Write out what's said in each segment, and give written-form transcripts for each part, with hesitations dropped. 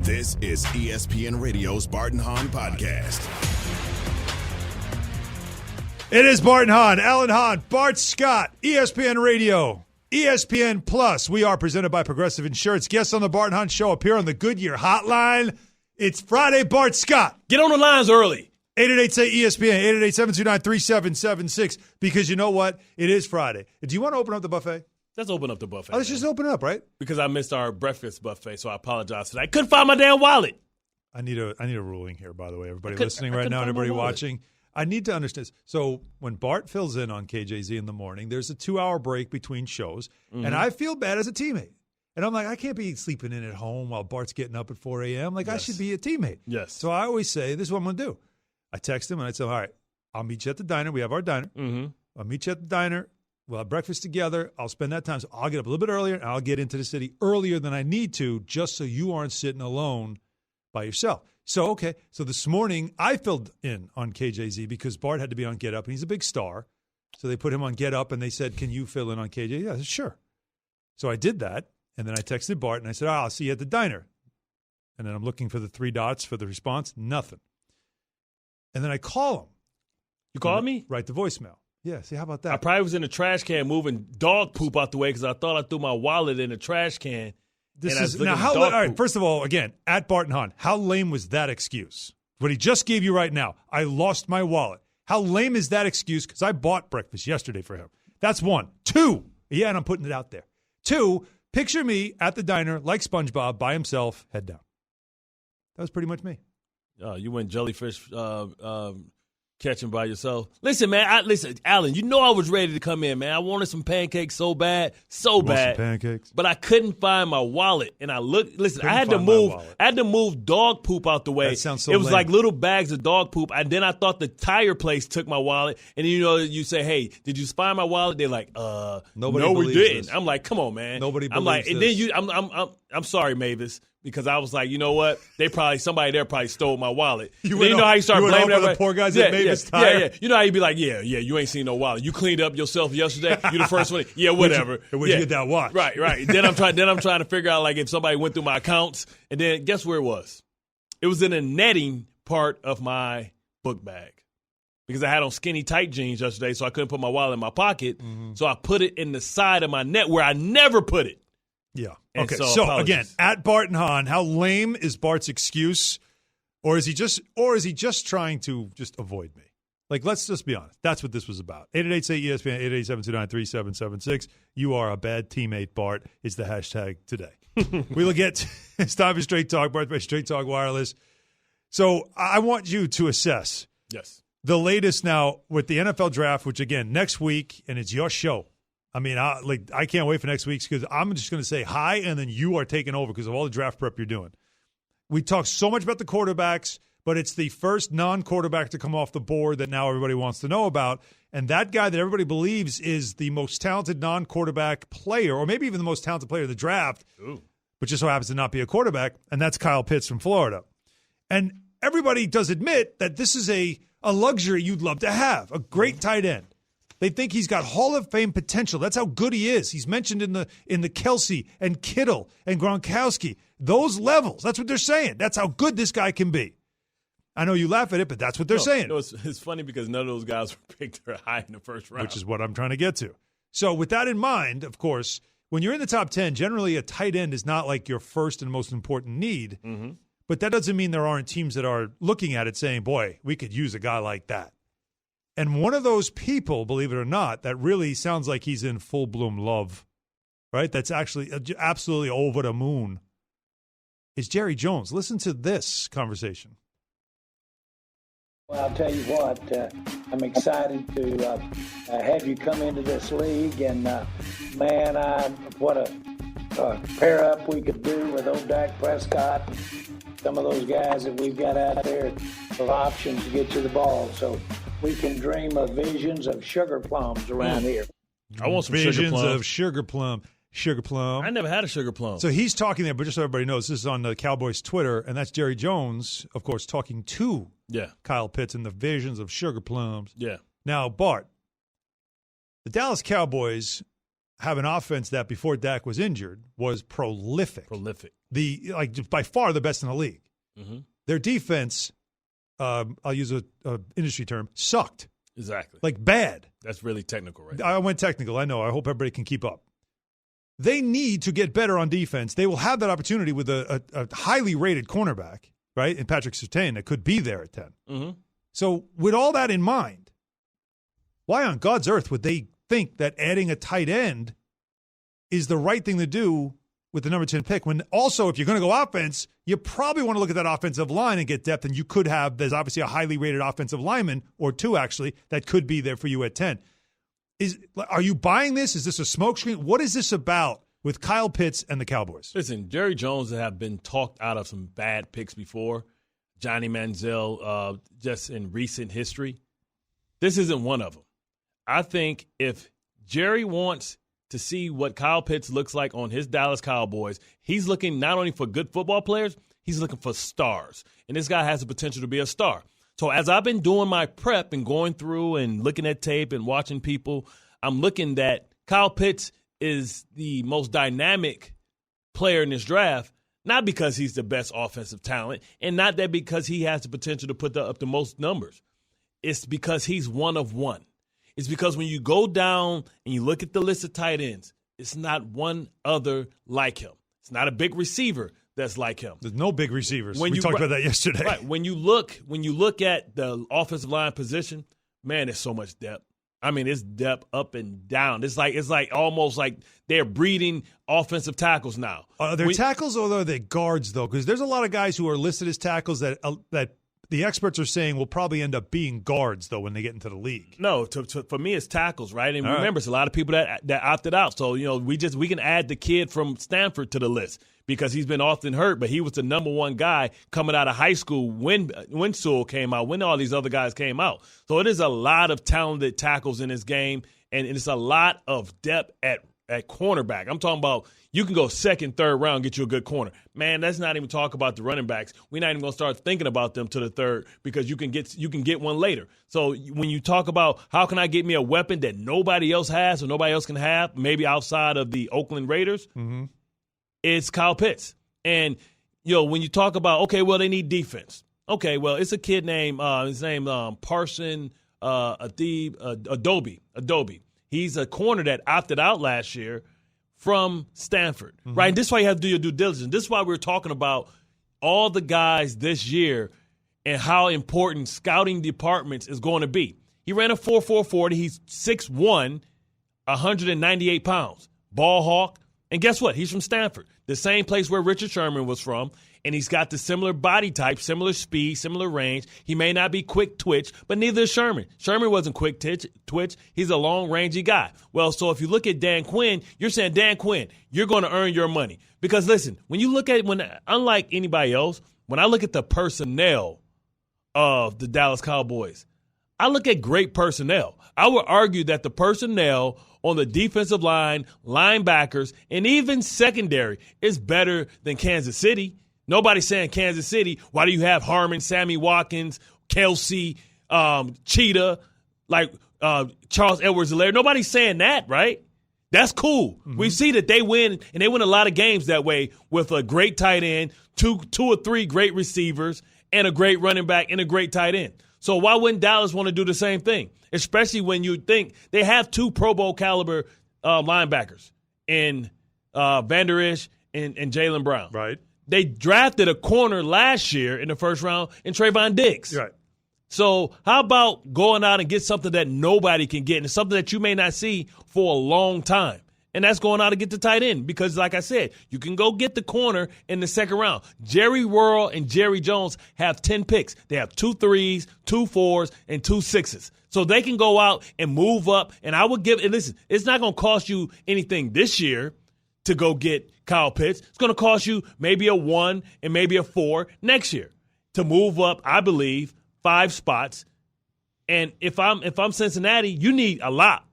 This is ESPN Radio's Bart and Hahn podcast. It is Bart and Hahn, Alan Hahn, Bart Scott, ESPN Radio, ESPN Plus. We are presented by Progressive Insurance. Guests on the Bart and Hahn Show appear on the Goodyear Hotline. It's Friday, Bart Scott. Get on the lines early. 888-SAY-ESPN, 888-729-3776, because you know what? It is Friday. Do you want to open up the buffet? Let's open up the buffet. Oh, let's just open it up, right? Because I missed our breakfast buffet, so I apologize for that. I couldn't find my damn wallet. I need a ruling here, by the way. Everybody listening right now, everybody watching. I need to understand. So when Bart fills in on KJZ in the morning, there's a 2-hour break between shows, and I feel bad as a teammate. And I'm like, I can't be sleeping in at home while Bart's getting up at 4 a.m. Like, yes. I should be a teammate. Yes. So I always say, this is what I'm going to do. I text him, and I tell him, all right, I'll meet you at the diner. We have our diner. I'll meet you at the diner. We'll have breakfast together. I'll spend that time. So I'll get up a little bit earlier, and I'll get into the city earlier than I need to just so you aren't sitting alone by yourself. So, okay. So this morning, I filled in on KJZ because Bart had to be on Get Up, and he's a big star. So they put him on Get Up, and they said, can you fill in on KJZ? Yeah, I said, sure. So I did that, and then I texted Bart, and I said, I'll see you at the diner. And then I'm looking for the 3 dots for the response. Nothing. And then I call him. You called me? Write the voicemail. Yeah, see, how about that? I probably was in the trash can moving dog poop out the way because I thought I threw my wallet in the trash can. This is now how. All right, first of all, again, at Bart and Hahn, how lame was that excuse? What he just gave you right now. I lost my wallet. How lame is that excuse? Because I bought breakfast yesterday for him. That's 1. 2. Yeah, and I'm putting it out there. 2. Picture me at the diner like SpongeBob by himself, head down. That was pretty much me. You went jellyfish catching by yourself. Listen, man. Listen, Alan. You know I was ready to come in, man. I wanted some pancakes so bad, Some pancakes. But I couldn't find my wallet, and I looked. Listen, I had to move dog poop out the way. That sounds so It was lame. like little bags of dog poop, and then I thought the tire place took my wallet. And you say, "Hey, did you find my wallet?" They're like, Nobody no, we believes didn't." this. I'm like, "Come on, man." Nobody I'm like, believes and this. then I'm sorry, Mavis. Because I was like, you know what? Somebody there probably stole my wallet. You know how you start blaming everybody? The poor guys at Mavis Tire. Yeah. You know how you be like, yeah, you ain't seen no wallet. You cleaned up yourself yesterday. You the first one. Yeah, whatever. Where'd you get that watch? Right. Then I'm trying to figure out like if somebody went through my accounts. And then guess where it was? It was in the netting part of my book bag. Because I had on skinny tight jeans yesterday, so I couldn't put my wallet in my pocket. So I put it in the side of my net where I never put it. Yeah. And okay. so again, at Bart and Hahn, how lame is Bart's excuse, or is he just trying to just avoid me? Like, let's just be honest. That's what this was about. 888-SAY-ESPN, 888-729-3776. You are a bad teammate, Bart. Is the hashtag today. We will get it's time for Straight Talk, Bart by Straight Talk Wireless. So I want you to assess. Yes. The latest now with the NFL draft, which again next week, and it's your show. I mean, I can't wait for next week's because I'm just going to say hi, and then you are taking over because of all the draft prep you're doing. We talk so much about the quarterbacks, but it's the first non-quarterback to come off the board that now everybody wants to know about. And that guy that everybody believes is the most talented non-quarterback player, or maybe even the most talented player of the draft, but just so happens to not be a quarterback, and that's Kyle Pitts from Florida. And everybody does admit that this is a luxury you'd love to have, a great tight end. They think he's got Hall of Fame potential. That's how good he is. He's mentioned in the Kelsey and Kittle and Gronkowski. Those levels. That's what they're saying. That's how good this guy can be. I know you laugh at it, but that's what they're saying. It's funny because none of those guys were picked high in the first round. Which is what I'm trying to get to. So with that in mind, of course, when you're in the top 10, generally a tight end is not like your first and most important need. But that doesn't mean there aren't teams that are looking at it saying, boy, we could use a guy like that. And one of those people, believe it or not, that really sounds like he's in full bloom love, right? That's actually absolutely over the moon, is Jerry Jones. Listen to this conversation. Well, I'll tell you what, I'm excited to have you come into this league. And, man, what a pair-up we could do with old Dak Prescott. Some of those guys that we've got out there of options to get you the ball. So we can dream of visions of sugar plums around here. I want some visions sugar plums. of sugar plum. Sugar plum. I never had a sugar plum. So he's talking there, but just so everybody knows, this is on the Cowboys Twitter, and that's Jerry Jones, of course, talking to Kyle Pitts and the visions of sugar plums. Yeah. Now, Bart, the Dallas Cowboys have an offense that before Dak was injured was prolific. by far the best in the league. Mm-hmm. Their defense, I'll use a industry term, sucked. Exactly. Like bad. That's really technical, right? I went technical. I know. I hope everybody can keep up. They need to get better on defense. They will have that opportunity with a highly rated cornerback, right, in Patrick Surtain that could be there at 10. Mm-hmm. So with all that in mind, why on God's earth would they think that adding a tight end is the right thing to do with the number 10 pick, when also if you're going to go offense, you probably want to look at that offensive line and get depth, and you could have, there's obviously a highly rated offensive lineman, or two actually, that could be there for you at 10. Are you buying this? Is this a smokescreen? What is this about with Kyle Pitts and the Cowboys? Listen, Jerry Jones have been talked out of some bad picks before. Johnny Manziel, just in recent history. This isn't one of them. I think if Jerry wants to see what Kyle Pitts looks like on his Dallas Cowboys, he's looking not only for good football players, he's looking for stars. And this guy has the potential to be a star. So as I've been doing my prep and going through and looking at tape and watching people, I'm looking that Kyle Pitts is the most dynamic player in this draft, not because he's the best offensive talent and not that because he has the potential to put up the most numbers. It's because he's one of one. It's because when you go down and you look at the list of tight ends, it's not one other like him. It's not a big receiver that's like him. There's no big receivers. We talked about that yesterday. Right. When you look at the offensive line position, man, there's so much depth. I mean, it's depth up and down. It's like almost like they're breeding offensive tackles now. Are they tackles or are they guards, though? Because there's a lot of guys who are listed as tackles that the experts are saying will probably end up being guards, though, when they get into the league. No, for me, it's tackles, right? And remember, it's a lot of people that opted out. So, we can add the kid from Stanford to the list because he's been often hurt, but he was the number one guy coming out of high school when Sewell came out, when all these other guys came out. So it is a lot of talented tackles in this game, and it's a lot of depth at cornerback. I'm talking about you can go second, third round, get you a good corner. Man, let's not even talk about the running backs. We're not even going to start thinking about them to the third because you can get one later. So when you talk about how can I get me a weapon that nobody else has or nobody else can have, maybe outside of the Oakland Raiders, it's Kyle Pitts. And when you talk about they need defense. Okay, well it's a kid named Parson Adobe. He's a corner that opted out last year from Stanford, right? And this is why you have to do your due diligence. This is why we're talking about all the guys this year and how important scouting departments is going to be. He ran a 4.440. He's 6'1", 198 pounds, ball hawk. And guess what? He's from Stanford, the same place where Richard Sherman was from. And he's got the similar body type, similar speed, similar range. He may not be quick twitch, but neither is Sherman. Sherman wasn't quick twitch. He's a long-rangey guy. Well, so if you look at Dan Quinn, you're saying, Dan Quinn, you're going to earn your money. Because, listen, when you look at unlike anybody else, when I look at the personnel of the Dallas Cowboys, I look at great personnel. I would argue that the personnel on the defensive line, linebackers, and even secondary is better than Kansas City. Nobody's saying Kansas City. Why do you have Harmon, Sammy Watkins, Kelsey, Cheetah, Charles Edwards-Helaire? Nobody's saying that, right? That's cool. Mm-hmm. We see that they win, and they win a lot of games that way with a great tight end, two or three great receivers, and a great running back and a great tight end. So why wouldn't Dallas want to do the same thing? Especially when you think they have two Pro Bowl caliber linebackers in Vander Esch and Jaylen Brown. Right. They drafted a corner last year in the first round in Trayvon Diggs. Right. So how about going out and get something that nobody can get and something that you may not see for a long time? And that's going out to get the tight end because, like I said, you can go get the corner in the second round. Jerry Worrell and Jerry Jones have 10 picks. They have 2 3s, 2 4s, and 2 6s. So they can go out and move up. And I would give – and listen, it's not going to cost you anything this year to go get Kyle Pitts. It's going to cost you maybe a 1 and maybe a 4 next year to move up, I believe, 5 spots. And if I'm Cincinnati, you need a lot.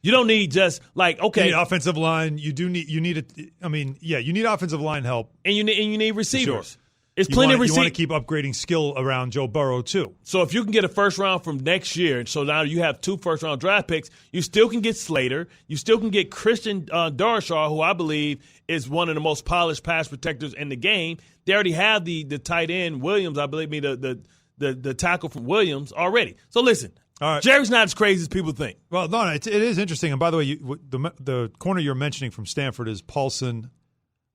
You don't need just you need offensive line. You need offensive line help. And you need receivers. Sure. It's plenty of You want to receipt. keep upgrading skill around Joe Burrow, too. So if you can get a first round from next year, and so now you have 2 first-round draft picks, you still can get Slater. You still can get Christian Darshar, who I believe is one of the most polished pass protectors in the game. They already have the tight end, Williams, I believe, the tackle from Williams already. So listen, all right. Jerry's not as crazy as people think. Well, no, it is interesting. And by the way, the corner you're mentioning from Stanford is Paulson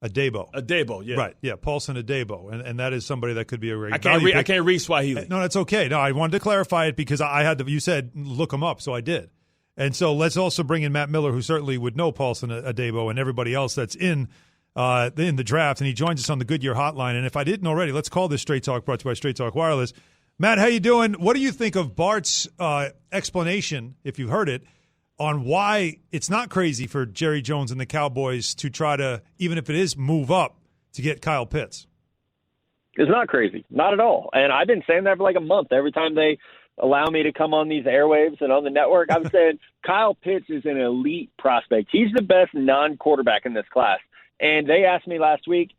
Adebo. Adebo, yeah. Right, yeah, Paulson Adebo. And that is somebody that could be a great I can't read Swahili. No, that's okay. No, I wanted to clarify it because I had to, you said look him up, so I did. And so let's also bring in Matt Miller, who certainly would know Paulson Adebo and everybody else that's in the draft. And he joins us on the Goodyear Hotline. And if I didn't already, let's call this Straight Talk, brought to you by Straight Talk Wireless. Matt, how you doing? What do you think of Bart's explanation, if you heard it, on why it's not crazy for Jerry Jones and the Cowboys to try to, even if it is, move up to get Kyle Pitts? It's not crazy. Not at all. And I've been saying that for like a month. Every time they allow me to come on these airwaves and on the network, I'm saying Kyle Pitts is an elite prospect. He's the best non-quarterback in this class. And they asked me last week,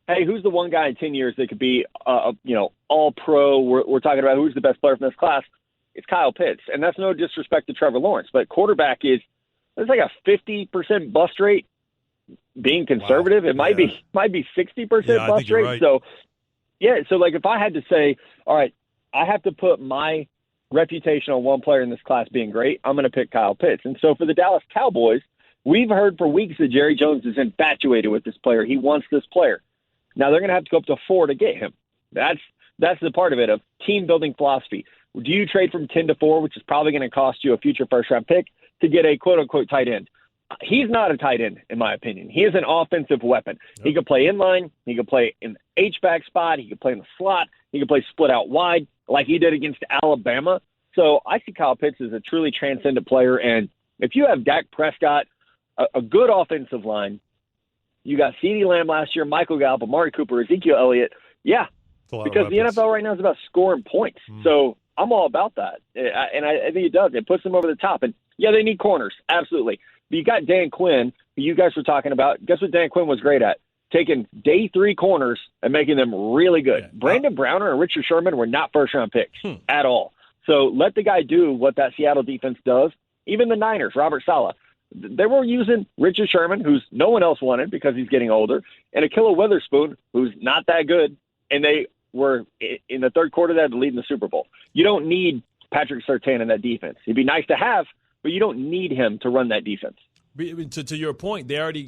hey, who's the one guy in 10 years that could be, all pro? We're talking about who's the best player from this class. It's Kyle Pitts. And that's no disrespect to Trevor Lawrence, but quarterback there's like a 50% bust rate being conservative. Wow. It might be 60% bust rate. Right. So like if I had to say, all right, I have to put my reputation on one player in this class being great, I'm going to pick Kyle Pitts. And so for the Dallas Cowboys, we've heard for weeks that Jerry Jones is infatuated with this player. He wants this player. Now they're going to have to go up to 4 to get him. That's the part of it, of team building philosophy. Do you trade from 10 to 4, which is probably going to cost you a future first-round pick, to get a quote-unquote tight end? He's not a tight end, in my opinion. He is an offensive weapon. Yep. He could play inline. He could play in the H-back spot. He could play in the slot. He could play split out wide like he did against Alabama. So I see Kyle Pitts as a truly transcendent player. And if you have Dak Prescott, a good offensive line, you got CeeDee Lamb last year, Michael Gallup, Amari Cooper, Ezekiel Elliott. Yeah, because the NFL right now is about scoring points. So I'm all about that. And I think it does. It puts them over the top. And, yeah, they need corners. Absolutely. But you got Dan Quinn, who you guys were talking about. Guess what Dan Quinn was great at? Taking day 3 corners and making them really good. Yeah. Brandon Browner and Richard Sherman were not first-round picks at all. So let the guy do what that Seattle defense does. Even the Niners, Robert Saleh, they were using Richard Sherman, who's no one else wanted because he's getting older, and Ahkello Witherspoon, who's not that good, and they were in the third quarter that lead in the Super Bowl. You don't need Patrick Surtain in that defense. He'd be nice to have, but you don't need him to run that defense. To your point, they already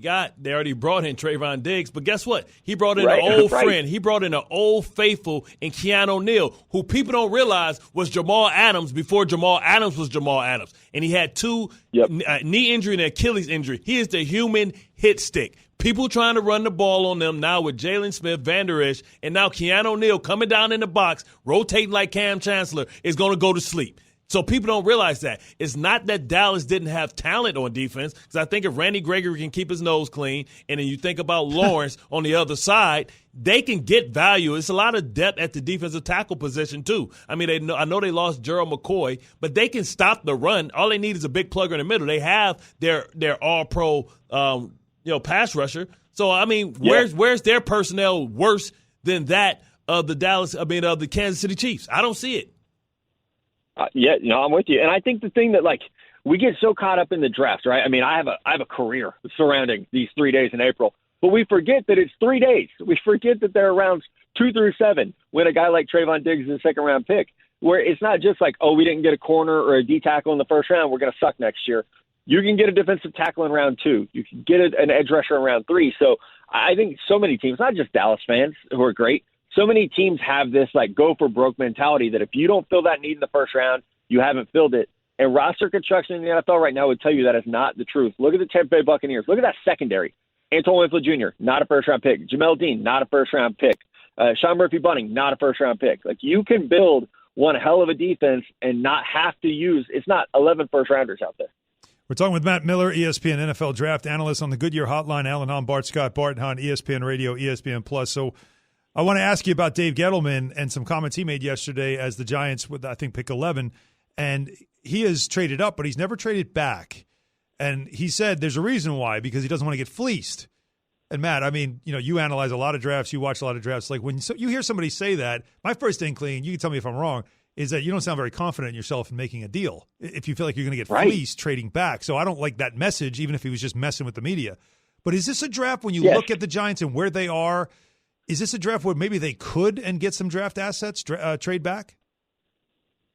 brought in Trayvon Diggs, but guess what? He brought in an old friend. He brought in an old faithful in Keanu Neal, who people don't realize was Jamal Adams before Jamal Adams was Jamal Adams. And he had 2 knee injury and Achilles injury. He is the human hit stick. People trying to run the ball on them now with Jalen Smith, Van Der Esch, and now Keanu Neal coming down in the box, rotating like Cam Chancellor, is going to go to sleep. So people don't realize that. It's not that Dallas didn't have talent on defense, because I think if Randy Gregory can keep his nose clean, and then you think about Lawrence on the other side, they can get value. It's a lot of depth at the defensive tackle position, too. I mean, I know they lost Gerald McCoy, but they can stop the run. All they need is a big plugger in the middle. They have their all-pro pass rusher. So, I mean, where's their personnel worse than that of the of the Kansas City Chiefs? I don't see it. I'm with you. And I think the thing that, we get so caught up in the draft, right? I mean, I have a career surrounding these 3 days in April, but we forget that it's 3 days. We forget that there are rounds 2 through 7 when a guy like Trayvon Diggs is a second-round pick, where it's not just like, oh, we didn't get a corner or a D tackle in the first round, we're going to suck next year. You can get a defensive tackle in round 2. You can get an edge rusher in round 3. So I think so many teams, not just Dallas fans who are great, so many teams have this go for broke mentality that if you don't fill that need in the first round, you haven't filled it. And roster construction in the NFL right now would tell you that is not the truth. Look at the Tampa Bay Buccaneers. Look at that secondary. Antoine Winfield Jr., not a first-round pick. Jamel Dean, not a first-round pick. Sean Murphy-Bunting, not a first-round pick. You can build one hell of a defense and not have to use – it's not 11 first-rounders out there. We're talking with Matt Miller, ESPN NFL Draft Analyst on the Goodyear Hotline. Alan Hahn, Bart Scott, Bart Hahn, ESPN Radio, ESPN Plus. So I want to ask you about Dave Gettleman and some comments he made yesterday as the Giants with, I think, pick 11. And he has traded up, but he's never traded back. And he said there's a reason why, because he doesn't want to get fleeced. And Matt, I mean, you analyze a lot of drafts, you watch a lot of drafts. Like when you hear somebody say that, my first inkling, you can tell me if I'm wrong, is that you don't sound very confident in yourself in making a deal. If you feel like you're going to get fleeced trading back. So I don't like that message, even if he was just messing with the media. But is this a draft when you look at the Giants and where they are? Is this a draft where maybe they could and get some draft assets, trade back?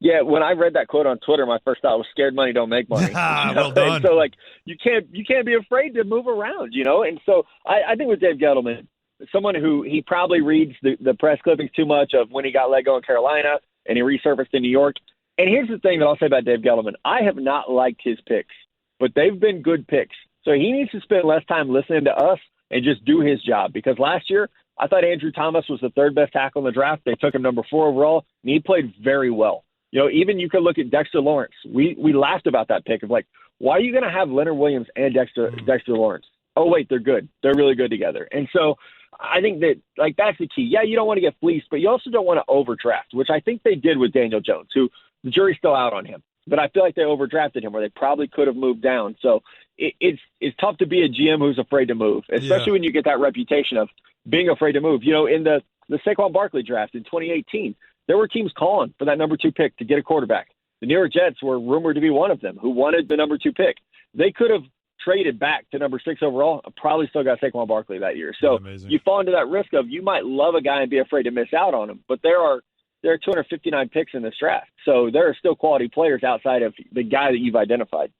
Yeah, when I read that quote on Twitter, my first thought was "scared money don't make money." Well done. And so, like, you can't be afraid to move around, And so, I think with Dave Gettleman, someone who he probably reads the press clippings too much of when he got let go in Carolina and he resurfaced in New York. And here's the thing that I'll say about Dave Gettleman: I have not liked his picks, but they've been good picks. So he needs to spend less time listening to us and just do his job. Because last year, I thought Andrew Thomas was the third best tackle in the draft. They took him number 4 overall, and he played very well. Even you could look at Dexter Lawrence. We laughed about that pick of like, why are you going to have Leonard Williams and Dexter Lawrence? Oh, wait, they're good. They're really good together. And so I think that, like, that's the key. Yeah, you don't want to get fleeced, but you also don't want to overdraft, which I think they did with Daniel Jones, who the jury's still out on him. But I feel like they overdrafted him where they probably could have moved down. So it's tough to be a GM who's afraid to move, especially when you get that reputation of being afraid to move. In the Saquon Barkley draft in 2018, there were teams calling for that number 2 pick to get a quarterback. The New York Jets were rumored to be one of them who wanted the number 2 pick. They could have traded back to number 6 overall and probably still got Saquon Barkley that year. So you fall into that risk of you might love a guy and be afraid to miss out on him, but there are 259 picks in this draft. So there are still quality players outside of the guy that you've identified.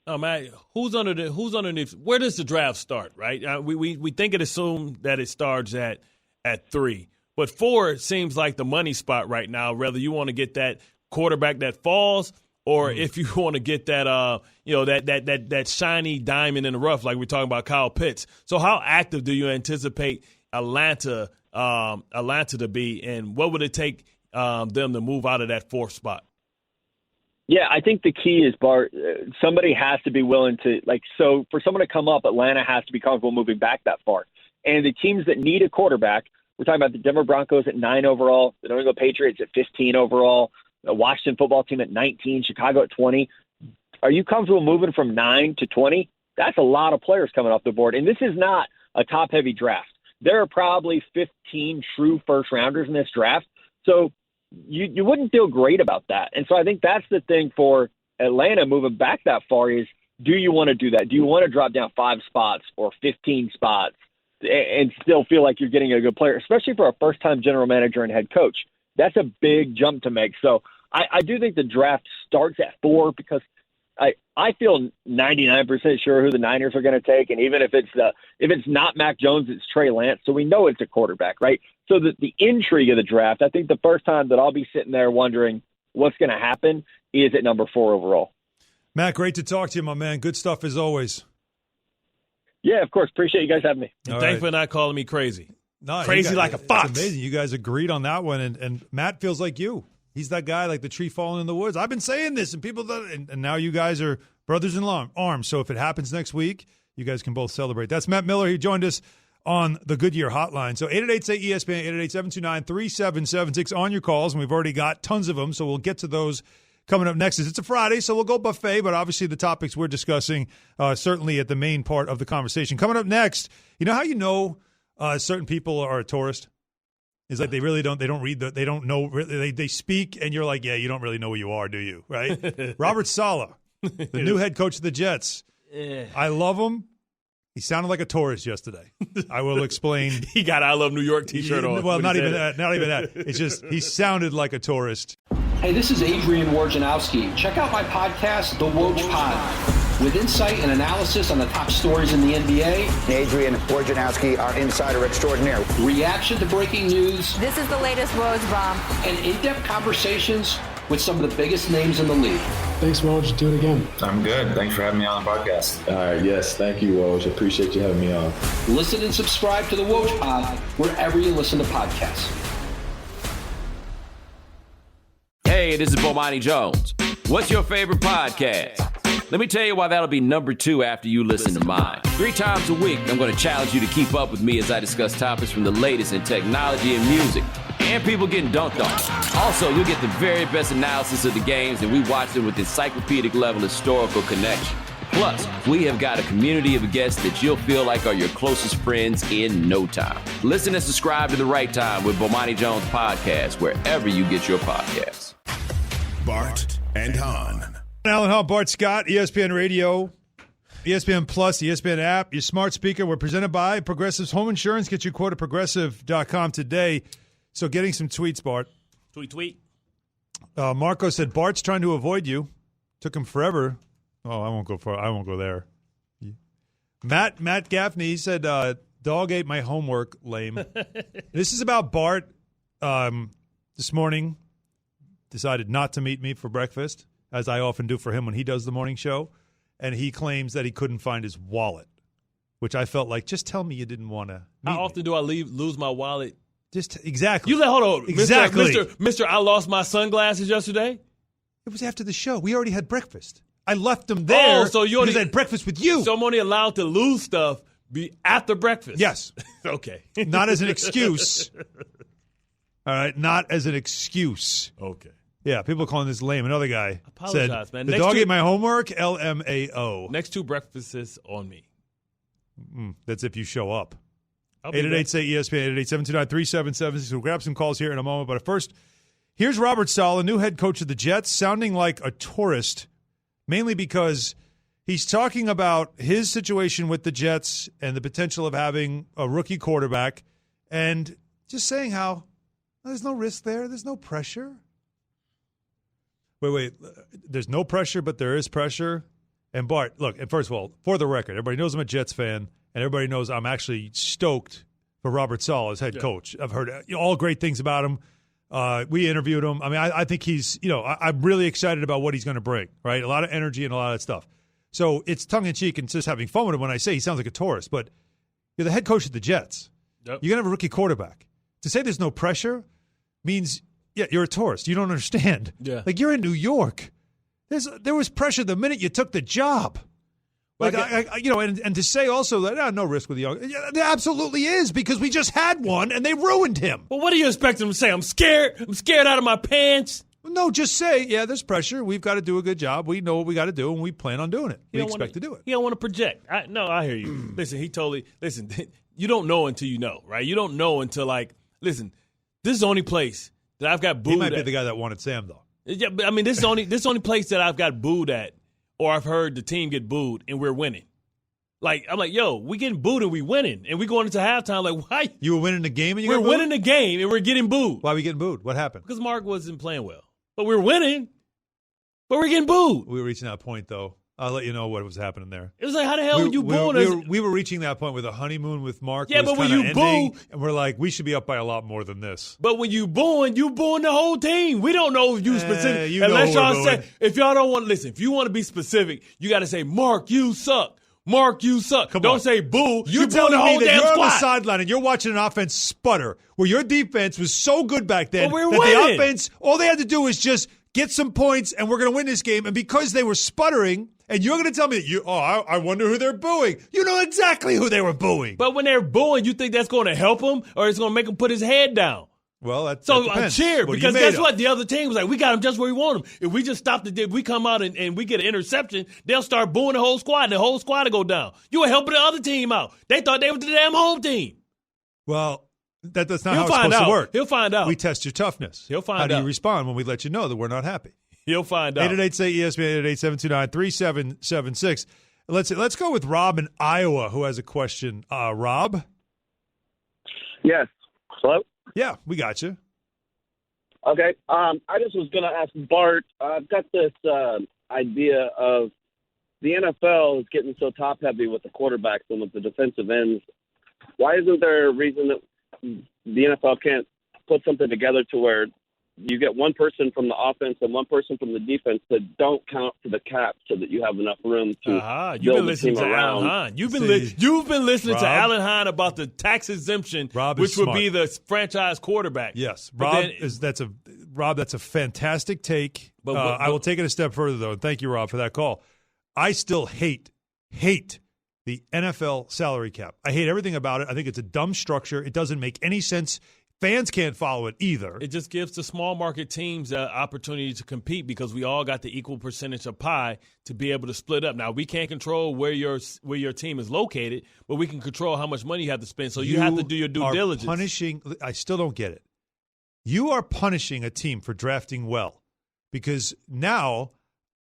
Oh, man, who's underneath? Where does the draft start, right? We think it assumed that it starts at 3. But 4 seems like the money spot right now, whether you want to get that quarterback that falls or if you want to get that that shiny diamond in the rough, like we're talking about Kyle Pitts. So how active do you anticipate Atlanta to be, and what would it take them to move out of that 4th spot? Yeah, I think the key is, Bart, somebody has to be willing to, so for someone to come up, Atlanta has to be comfortable moving back that far. And the teams that need a quarterback, we're talking about the Denver Broncos at 9 overall, the New England Patriots at 15 overall, the Washington football team at 19, Chicago at 20. Are you comfortable moving from 9 to 20? That's a lot of players coming off the board. And this is not a top-heavy draft. There are probably 15 true first-rounders in this draft. So you wouldn't feel great about that. And so I think that's the thing for Atlanta moving back that far is, do you want to do that? Do you want to drop down 5 spots or 15 spots and still feel like you're getting a good player, especially for a first-time general manager and head coach? That's a big jump to make. So I do think the draft starts at 4 because I feel 99% sure who the Niners are going to take, and even if it's not Mac Jones, it's Trey Lance. So we know it's a quarterback, right? So the intrigue of the draft, I think the first time that I'll be sitting there wondering what's going to happen is at number 4 overall. Matt, great to talk to you, my man. Good stuff as always. Yeah, of course. Appreciate you guys having me. Thanks for not calling me crazy. No, crazy like a fox. It's amazing. You guys agreed on that one, and Matt feels like you. He's that guy like the tree falling in the woods. I've been saying this, and people and now you guys are brothers in arms. So if it happens next week, you guys can both celebrate. That's Matt Miller. He joined us on the Goodyear Hotline. So 888-SAY-ESPN, 888-729-3776 on your calls, and we've already got tons of them, so we'll get to those coming up next. It's a Friday, so we'll go buffet, but obviously the topics we're discussing certainly at the main part of the conversation. Coming up next, you know how certain people are a tourist? It's like they don't read they don't know, they speak, and you're like, yeah, you don't really know who you are, do you? Right? Robert Saleh, the new head coach of the Jets. I love him. He sounded like a tourist yesterday. I will explain. He got I Love New York t-shirt on. Well, not even that. It's just he sounded like a tourist. Hey, this is Adrian Wojnarowski. Check out my podcast, The Woj Pod, with insight and analysis on the top stories in the NBA. Adrian Wojnarowski, our insider extraordinaire. Reaction to breaking news. This is the latest Woj bomb. And in-depth conversations with some of the biggest names in the league. Thanks, Woj. Do it again. I'm good. Thanks for having me on the podcast. All right. Yes. Thank you, Woj. Appreciate you having me on. Listen and subscribe to The Woj Pod wherever you listen to podcasts. Hey, this is Bomani Jones. What's your favorite podcast? Let me tell you why that'll be number 2 after you listen to mine. 3 times a week, I'm going to challenge you to keep up with me as I discuss topics from the latest in technology and music, and people getting dunked on. Also, you'll get the very best analysis of the games, and we watch them with encyclopedic level historical connection. Plus, we have got a community of guests that you'll feel like are your closest friends in no time. Listen and subscribe to The Right Time with Bomani Jones Podcast, wherever you get your podcasts. Bart and Hahn. Alan Hahn, Bart Scott, ESPN Radio, ESPN Plus, the ESPN app, your smart speaker. We're presented by Progressive's Home Insurance. Get your quote at progressive.com today. So getting some tweets, Bart. Tweet. Marco said, Bart's trying to avoid you. Took him forever. Oh, I won't go there. Matt Gaffney said, dog ate my homework, lame. This is about Bart. This morning, decided not to meet me for breakfast, as I often do for him when he does the morning show. And he claims that he couldn't find his wallet, which I felt like, just tell me you didn't want to meet How often do I lose my wallet? Just exactly. Hold on. Exactly. Mr. I lost my sunglasses yesterday. It was after the show. We already had breakfast. I left them there because I had breakfast with you. So I'm only allowed to lose stuff after breakfast? Yes. Okay. Not as an excuse. All right. Not as an excuse. Okay. Yeah. People are calling this lame. Another guy apologize, said, man. The dog ate my homework, LMAO. Next two breakfasts on me. That's if you show up. 888-SAY-ESPN, 888-729-3776. We'll grab some calls here in a moment. But first, here's Robert Saleh, new head coach of the Jets, sounding like a tourist, mainly because he's talking about his situation with the Jets and the potential of having a rookie quarterback and just saying how there's no risk there. There's no pressure. Wait. There's no pressure, but there is pressure. And Bart, look, and first of all, for the record, everybody knows I'm a Jets fan. And everybody knows I'm actually stoked for Robert Saleh as head coach. I've heard all great things about him. We interviewed him. I mean, I think he's, I'm really excited about what he's going to bring, right? A lot of energy and a lot of stuff. So it's tongue-in-cheek and just having fun with him when I say he sounds like a tourist. But you're the head coach of the Jets. Yep. You're going to have a rookie quarterback. To say there's no pressure means, you're a tourist. You don't understand. Yeah. Like, you're in New York. There was pressure the minute you took the job. Like, and to say also that no risk with the young, there absolutely is, because we just had one and they ruined him. Well, what do you expect him to say? I'm scared out of my pants. No, just say, there's pressure. We've got to do a good job. We know what we got to do, and we plan on doing it. We expect to do it. He don't want to project. I hear you. Listen, you don't know until you know, right? You don't know until, listen, this is the only place that I've got booed at. He might be the guy that wanted Sam, though. Yeah, but I mean, this is the only place that I've got booed at, or I've heard the team get booed and we're winning. I'm like, yo, we getting booed and we winning. And we going into halftime like, why? You were winning the game and we're winning the game and we're getting booed. Why are we getting booed? What happened? Because Mark wasn't playing well. But we're winning, but we're getting booed. We were reaching that point, though. I'll let you know what was happening there. It was like, how the hell were you booing us? We were reaching that point where the honeymoon with Mark was but when you ending, and we're like, we should be up by a lot more than this. But when you booing the whole team. We don't know if you specific. Unless y'all say, if y'all don't want to listen, if you want to be specific, you got to say, Mark, you suck. Mark, you suck. Don't say boo. You're telling the me whole that damn you're squad. on the sideline and you're watching an offense sputter where your defense was so good back then we're that winning. the offense, all they had to do is just get some points and we're going to win this game. And because they were sputtering, and you're going to tell me that I wonder who they're booing. You know exactly who they were booing. But when they're booing, you think that's going to help him or it's going to make him put his head down? Well, that so depends. I cheer because guess what? The other team was like, we got him just where we want him. If we just stop if we come out and we get an interception, they'll start booing the whole squad and the whole squad will go down. You were helping the other team out. They thought they were the damn home team. Well, that's not how it's supposed to work. He'll find out. We test your toughness. He'll find out. How do you respond when we let you know that we're not happy? He'll find out. 888-SAY-ESPN, 888-729-3776. Let's go with Rob in Iowa, who has a question. Rob? Yes. Hello? Yeah, we got you. Okay. I just was going to ask Bart, I've got this idea of the NFL is getting so top-heavy with the quarterbacks and with the defensive ends. Why isn't there a reason that the NFL can't put something together to where you get one person from the offense and one person from the defense that don't count for the cap so that you have enough room to build the team around? Alan Hahn. You've been listening to Alan Hahn about the tax exemption, which would be the franchise quarterback. Yes, that's a fantastic take. But I will take it a step further though. And thank you, Rob, for that call. I still hate the NFL salary cap. I hate everything about it. I think it's a dumb structure. It doesn't make any sense Fans can't follow it either. It just gives the small market teams the opportunity to compete because we all got the equal percentage of pie to be able to split up. Now, we can't control where your team is located, but we can control how much money you have to spend. So you have to do your due diligence. I still don't get it. You are punishing a team for drafting well because now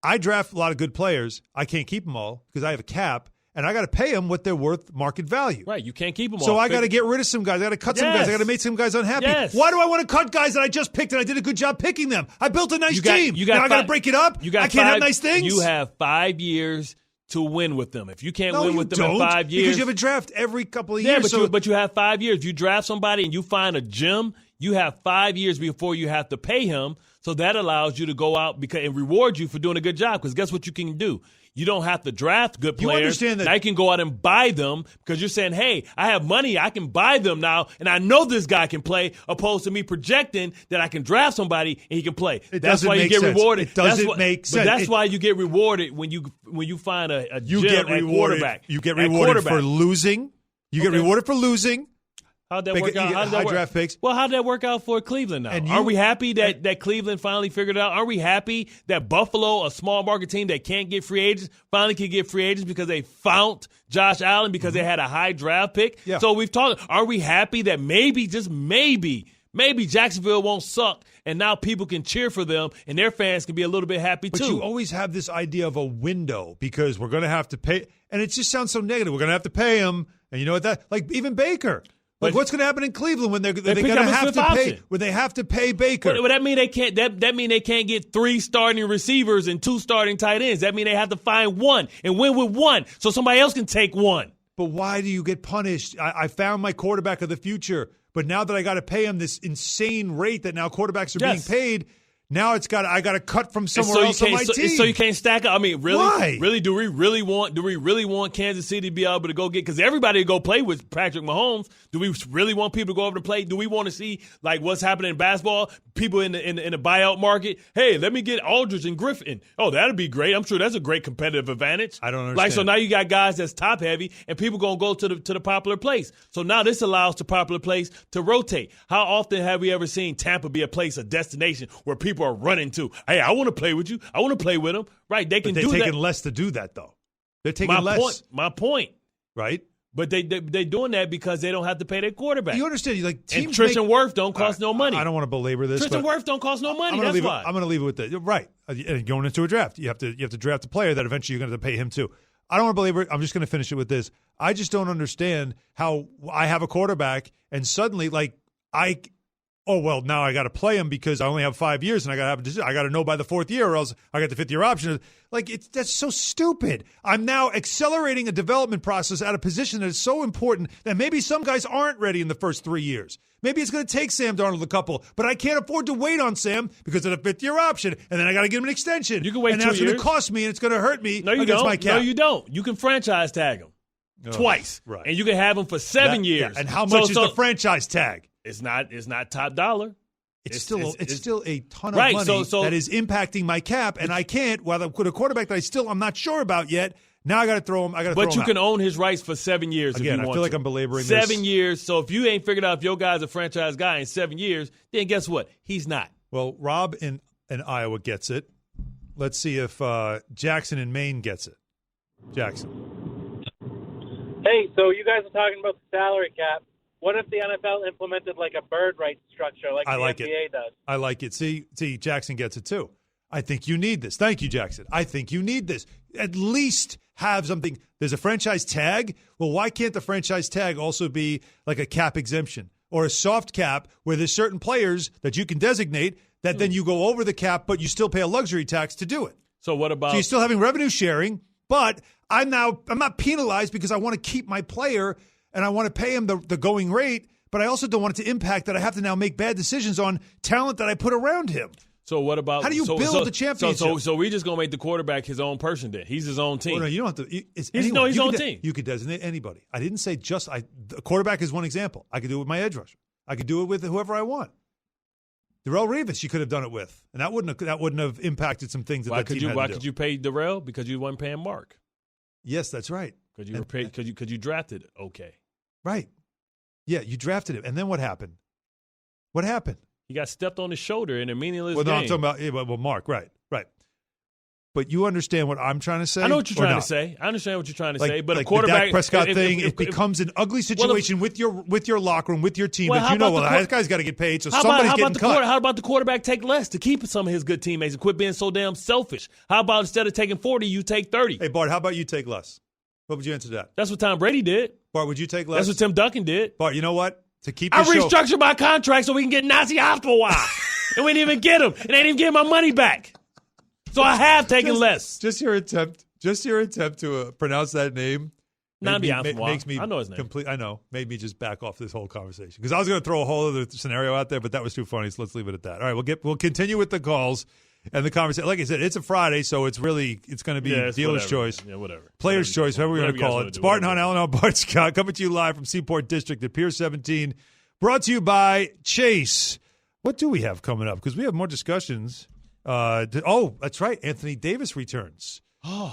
I draft a lot of good players. I can't keep them all because I have a cap. And I got to pay them what they're worth market value. Right, you can't keep them all. So I got to get rid of some guys. I got to cut some guys. I got to make some guys unhappy. Yes. Why do I want to cut guys that I just picked and I did a good job picking them? I built a nice team. Now I got to break it up? I can't have nice things? You have 5 years to win with them. If you can't win with them in 5 years. Because you have a draft every couple of years. But you have 5 years. You draft somebody and you find a gem, you have 5 years before you have to pay him. So that allows you to go out and reward you for doing a good job. Because guess what you can do? You don't have to draft good players. You understand that? Now you can go out and buy them because you're saying, hey, I have money. I can buy them now, and I know this guy can play, opposed to me projecting that I can draft somebody and he can play. That's why you get rewarded. It doesn't make sense. But that's why you get rewarded when you find a gem at quarterback. You get rewarded for losing. You get rewarded for losing. How'd that work out? High draft picks. Well, how'd that work out for Cleveland now? Are we happy that Cleveland finally figured it out? Are we happy that Buffalo, a small market team that can't get free agents, finally can get free agents because they found Josh Allen because they had a high draft pick? Yeah. So we've talked. Are we happy that maybe, just maybe Jacksonville won't suck and now people can cheer for them and their fans can be a little bit happy too? But you always have this idea of a window because we're going to have to pay. And it just sounds so negative. We're going to have to pay him. And you know what like even Baker. Like what's going to happen in Cleveland when they're going to have to pay when they have to pay Baker? Well, that mean they can't. That mean they can't get 3 starting receivers and 2 starting tight ends. That mean they have to find one and win with one, so somebody else can take one. But why do you get punished? I found my quarterback of the future, but now that I got to pay him this insane rate that now quarterbacks are being paid. Now I got to cut from somewhere else on my team. So you can't stack up. I mean, really? Why? Really? Do we really want Kansas City to be able to go get? Because everybody go play with Patrick Mahomes. Do we really want people to go over to play? Do we want to see like what's happening in basketball? People in the buyout market. Hey, let me get Aldridge and Griffin. Oh, that'd be great. I'm sure that's a great competitive advantage. I don't understand. Like so now you got guys that's top heavy, and people gonna go to the popular place. So now this allows the popular place to rotate. How often have we ever seen Tampa be a place, a destination where people are running to? Hey, I want to play with you. I want to play with them. Right? They can do that. They're taking less to do that, though. They're taking less. My point. Right? But they doing that because they don't have to pay their quarterback. You understand? Like teams and Tristan Wirfs don't cost no money. I don't want to belabor this. Tristan Wirfs don't cost no money. That's why. I'm going to leave it with that. Right. And going into a draft, you have to draft a player that eventually you're going to have to pay him too. I don't want to belabor it. I'm just going to finish it with this. I just don't understand how I have a quarterback and suddenly now I got to play him because I only have 5 years and I got to know by the 4th year or else I got the 5th year option. That's so stupid. I'm now accelerating a development process at a position that is so important that maybe some guys aren't ready in the first 3 years. Maybe it's going to take Sam Darnold a couple, but I can't afford to wait on Sam because of the 5th year option, and then I got to give him an extension. You can wait 2 years. And that's going to cost me, and it's going to hurt me against my cap. No, you don't. You can franchise tag him twice, right? And you can have him for 7 years. Yeah. And how much is the franchise tag? It's not top dollar. It's still a ton of money that is impacting my cap, and I can't. With a quarterback that I'm not sure about yet. Now I got to throw him. But you can own his rights for 7 years. Again, if you want I feel like to. I'm belaboring 7 years. So if you ain't figured out if your guy's a franchise guy in 7 years, then guess what? He's not. Well, Rob in Iowa gets it. Let's see if Jackson in Maine gets it. Jackson. Hey, so you guys are talking about the salary cap. What if the NFL implemented like a bird rights structure like the NBA does? I like it. See, Jackson gets it too. I think you need this. Thank you, Jackson. I think you need this. At least have something. There's a franchise tag. Well, why can't the franchise tag also be like a cap exemption or a soft cap where there's certain players that you can designate that then you go over the cap, but you still pay a luxury tax to do it? So what about? So you're still having revenue sharing, but I'm not penalized because I want to keep my player and I want to pay him the going rate, but I also don't want it to impact that I have to now make bad decisions on talent that I put around him. So what about? How do you build the championship? So we're just gonna make the quarterback his own person then. He's his own team. Well, no, you don't have to. It's his own team. You could designate anybody. I didn't say just. The quarterback is one example. I could do it with my edge rusher. I could do it with whoever I want. Darrelle Revis, you could have done it with, and that wouldn't have impacted some things that that team had to do. Why could you pay Darrelle? Because you weren't paying Mark. Yes, that's right. Because you drafted okay. Right. Yeah, you drafted him, and then what happened? What happened? He got stepped on his shoulder in a meaningless game. No, I'm talking about Mark, right. But you understand what I'm trying to say? I know what you're trying to say. I understand what you're trying to say. But like a quarterback, the Dak Prescott thing, it becomes an ugly situation with your locker room, with your team. That that guy's got to get paid, so somebody's getting cut. How about the quarterback take less to keep some of his good teammates and quit being so damn selfish? How about instead of taking 40, you take 30? Hey, Bart, how about you take less? What would you answer to that? That's what Tom Brady did. Bart, would you take less? That's what Tim Duncan did. Bart, you know what? To keep I restructured my contract so we can get Nazi Hospital wide. And we didn't even get him. And they didn't even get my money back. So I have taken less. Just your attempt to pronounce that name makes me I know his name. Made me just back off this whole conversation because I was going to throw a whole other scenario out there, but that was too funny. So let's leave it at that. All right, we'll continue with the calls and the conversation. Like I said, it's a Friday, so it's going to be dealer's choice, player's choice, whatever we're going to call it. It's Bart and Hahn, Alan Hahn, Bart Scott coming to you live from Seaport District at Pier 17. Brought to you by Chase. What do we have coming up? Because we have more discussions. That's right. Anthony Davis returns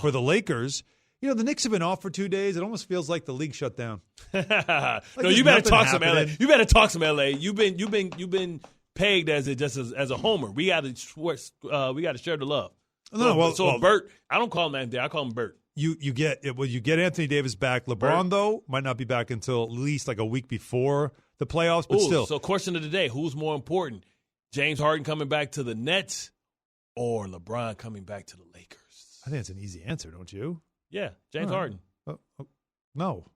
for the Lakers. You know, the Knicks have been off for 2 days. It almost feels like the league shut down. No, you better talk some LA. You better talk some LA. You've been pegged as a homer. We got to share the love. Bert, I don't call him Anthony. I call him Bert. You get Anthony Davis back. LeBron though might not be back until at least like a week before the playoffs. But still. So question of the day: who's more important, James Harden coming back to the Nets or LeBron coming back to the Lakers? I think it's an easy answer, don't you? Yeah, James Harden. No.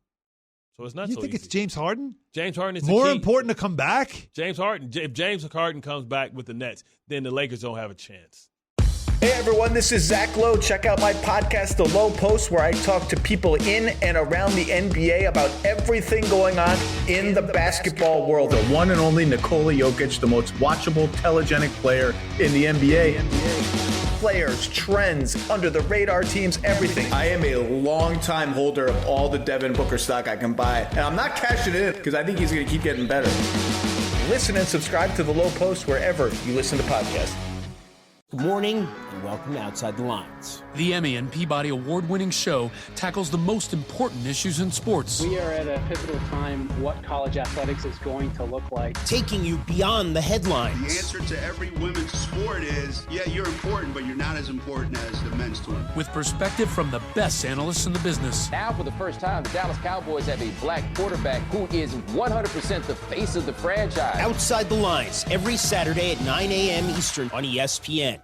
So it's not you so think easy. it's James Harden? James Harden is more the key. important to come back? James Harden. If James Harden comes back with the Nets, then the Lakers don't have a chance. Hey everyone, this is Zach Lowe. Check out my podcast, The Lowe Post, where I talk to people in and around the NBA about everything going on in the basketball world. The one and only Nikola Jokic, the most watchable, telegenic player in the NBA. Players, trends, under-the-radar teams, everything. I am a long-time holder of all the Devin Booker stock I can buy, and I'm not cashing it in because I think he's going to keep getting better. Listen and subscribe to The Lowe Post wherever you listen to podcasts. Good morning and welcome to Outside the Lines. The Emmy and Peabody award-winning show tackles the most important issues in sports. We are at a pivotal time what college athletics is going to look like. Taking you beyond the headlines. The answer to every women's sport is, yeah, you're important, but you're not as important as the men's tour. With perspective from the best analysts in the business. Now, for the first time, the Dallas Cowboys have a black quarterback who is 100% the face of the franchise. Outside the Lines, every Saturday at 9 a.m. Eastern on ESPN.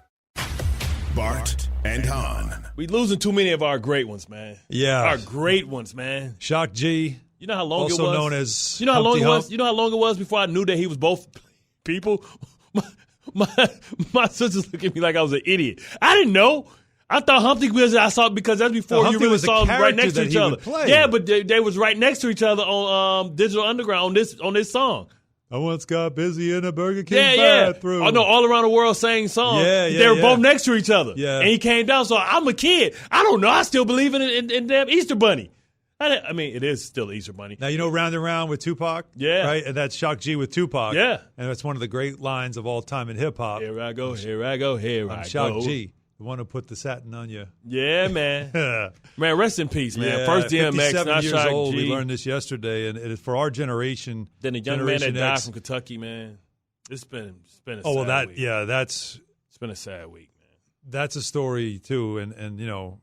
Bart and Hahn. We losing too many of our great ones, man. Yeah. Our great ones, man. Shock G. You know how long also it was? known as You know how long Humpty it was? Hump? You know how long it was before I knew that he was both people? My sisters look at me like I was an idiot. I didn't know. I thought Humpty was, I saw it because that's before you really saw them right next to each other. Yeah, but they was right next to each other on Digital Underground on this song. I once got busy in a Burger King bathroom. Oh, no, all around the world sang songs. They were both next to each other. Yeah. And he came down. So I'm a kid. I don't know. I still believe in damn Easter Bunny. I mean, it is still Easter Bunny. Now, you know Round and Round with Tupac? Yeah. Right? And that's Shock G with Tupac. Yeah. And that's one of the great lines of all time in hip-hop. Here I go, here I go, here I go. Shock G, the one who put the satin on you. Yeah, man. Man, rest in peace, man. Yeah, First DMX, 57 not years Shock old. G. We learned this yesterday, and it is for our generation. Then a young man that died from Kentucky, man. It's been a sad week. It's been a sad week, man. That's a story too, and you know,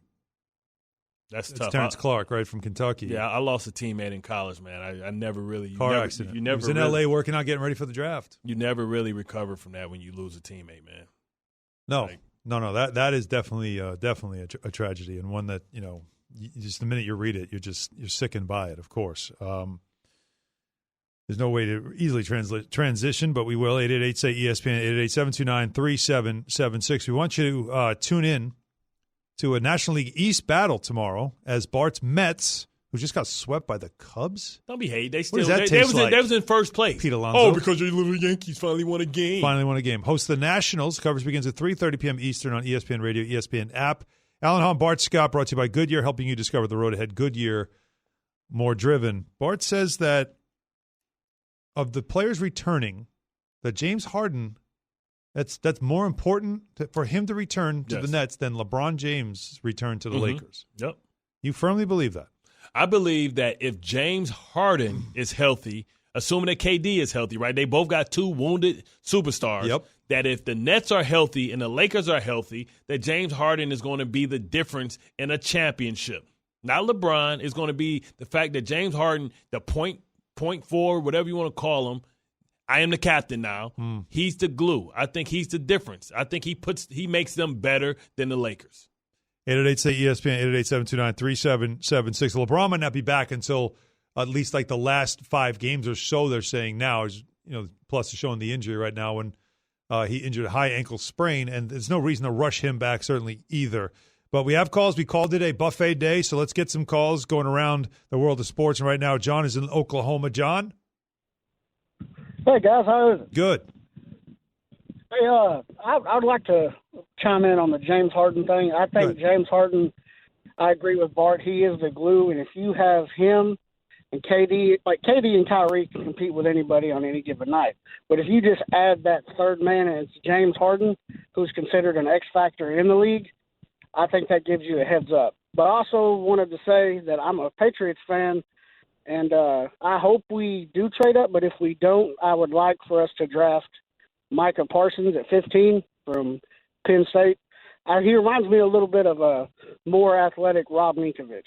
that's it's tough. Terrence Clark, right from Kentucky. Yeah, I lost a teammate in college, man. I never really car accident. He was in L.A. working out, getting ready for the draft. You never really recover from that when you lose a teammate, man. No. That is definitely a tragedy, and one that, you know, just the minute you read it, you're sickened by it. Of course, there's no way to easily transition, but we will. 888-SAY-ESPN 888-729-3776. We want you to tune in to a National League East battle tomorrow as Bart's Mets, who just got swept by the Cubs. Don't be hate. They still what does that they taste like? They was in first place. Pete Alonso. Oh, because your little Yankees finally won a game. Host the Nationals. Coverage begins at 3:30 p.m. Eastern on ESPN Radio, ESPN app. Alan Hahn, Bart Scott, brought to you by Goodyear, helping you discover the road ahead. Goodyear, more driven. Bart says that of the players returning, that James Harden, that's more important for him to return to the Nets than LeBron James' return to the Lakers. Yep. You firmly believe that? I believe that if James Harden is healthy, assuming that KD is healthy, right? They both got 2 wounded superstars. Yep. That if the Nets are healthy and the Lakers are healthy, that James Harden is going to be the difference in a championship. Not LeBron. It's going to be the fact that James Harden, the point forward, whatever you want to call him, I am the captain now. He's the glue. I think he's the difference. I think he makes them better than the Lakers. 888-ESPN, 888-729-3776. LeBron might not be back until at least like the last 5 games or so, they're saying now. Is, plus is showing the injury right now when he injured a high ankle sprain, and there's no reason to rush him back certainly either. But we have calls. We called it a buffet day, so let's get some calls going around the world of sports. And right now, John is in Oklahoma. John? Hey, guys. How is it? Good. Hey, I'd like to chime in on the James Harden thing. I think James Harden, I agree with Bart, he is the glue. And if you have him and KD, like KD and Kyrie can compete with anybody on any given night. But if you just add that third man, and it's James Harden, who's considered an X factor in the league, I think that gives you a heads up. But I also wanted to say that I'm a Patriots fan, and I hope we do trade up. But if we don't, I would like for us to draft Micah Parsons at 15 from Penn State. He reminds me a little bit of a more athletic Rob Ninkovich.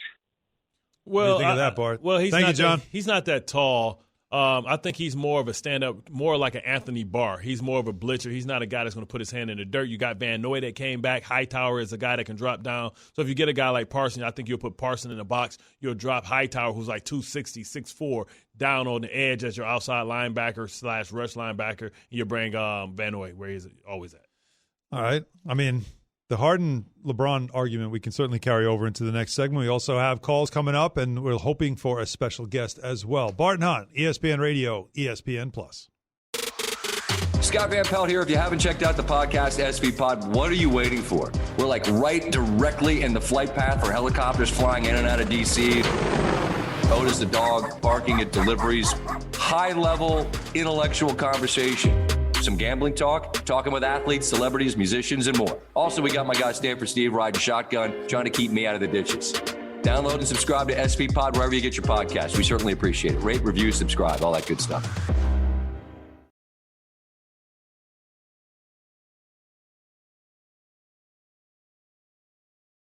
Well, what do you think of that, Bart? Well, Thank you, John. He's not that tall. I think he's more of a stand-up, more like an Anthony Barr. He's more of a blitzer. He's not a guy that's going to put his hand in the dirt. You got Van Noy that came back. Hightower is a guy that can drop down. So if you get a guy like Parsons, I think you'll put Parsons in the box. You'll drop Hightower, who's like 260, 6'4", down on the edge as your outside linebacker / rush linebacker, and you bring Van Noy where he's always at. All right. I mean, the Harden-LeBron argument we can certainly carry over into the next segment. We also have calls coming up, and we're hoping for a special guest as well. Bart and Hunt, ESPN Radio, ESPN+. Scott Van Pelt here. If you haven't checked out the podcast, SV Pod, what are you waiting for? We're like right directly in the flight path for helicopters flying in and out of D.C. Otis the dog barking at deliveries. High-level intellectual conversation. Some gambling talk, talking with athletes, celebrities, musicians, and more. Also, we got my guy Stanford Steve riding shotgun, trying to keep me out of the ditches. Download and subscribe to SV Pod wherever you get your podcasts. We certainly appreciate it. Rate, review, subscribe, all that good stuff.